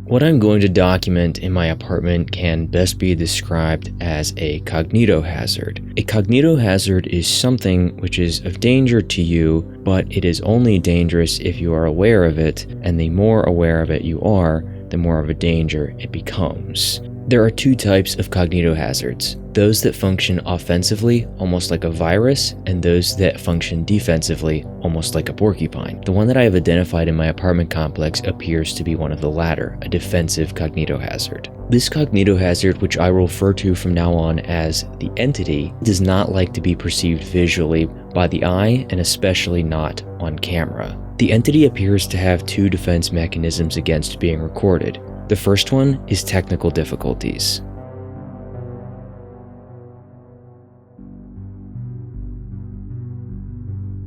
What I'm going to document in my apartment can best be described as a cognito hazard. A cognito hazard is something which is of danger to you, but it is only dangerous if you are aware of it, and the more aware of it you are, the more of a danger it becomes. There are two types of cognito hazards: those that function offensively, almost like a virus, and those that function defensively, almost like a porcupine. The one that I have identified in my apartment complex appears to be one of the latter, a defensive cognito hazard. This cognito hazard, which I will refer to from now on as the entity, does not like to be perceived visually by the eye, and especially not on camera. The entity appears to have two defense mechanisms against being recorded. The first one is technical difficulties.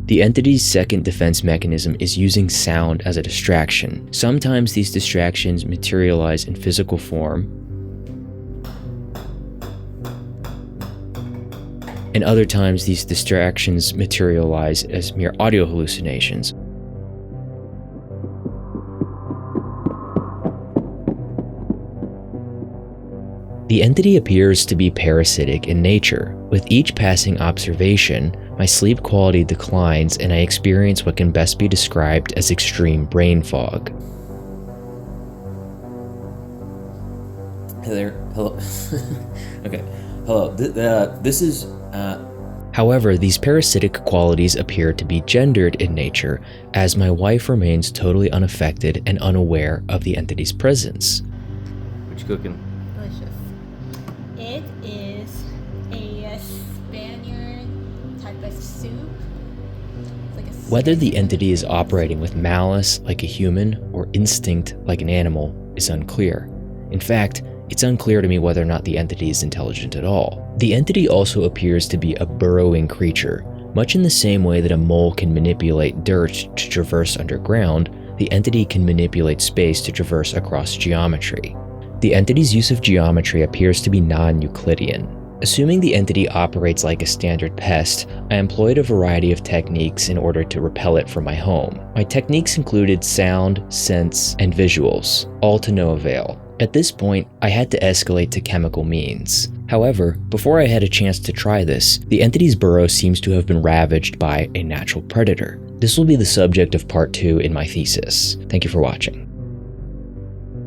The entity's second defense mechanism is using sound as a distraction. Sometimes these distractions materialize in physical form, and other times these distractions materialize as mere audio hallucinations. The entity appears to be parasitic in nature. With each passing observation, my sleep quality declines and I experience what can best be described as extreme brain fog. Hey there. Hello. Okay. Hello. This is... However, these parasitic qualities appear to be gendered in nature, as my wife remains totally unaffected and unaware of the entity's presence. What you cooking? Delicious. It is a Spaniard type of soup. It's like a Whether the entity is operating with malice like a human or instinct like an animal is unclear. In fact, it's unclear to me whether or not the entity is intelligent at all. The entity also appears to be a burrowing creature. Much in the same way that a mole can manipulate dirt to traverse underground, the entity can manipulate space to traverse across geometry. The entity's use of geometry appears to be non-Euclidean. Assuming the entity operates like a standard pest, I employed a variety of techniques in order to repel it from my home. My techniques included sound, sense, and visuals, all to no avail. At this point, I had to escalate to chemical means. However, before I had a chance to try this, the entity's burrow seems to have been ravaged by a natural predator. This will be the subject of part 2 in my thesis. Thank you for watching.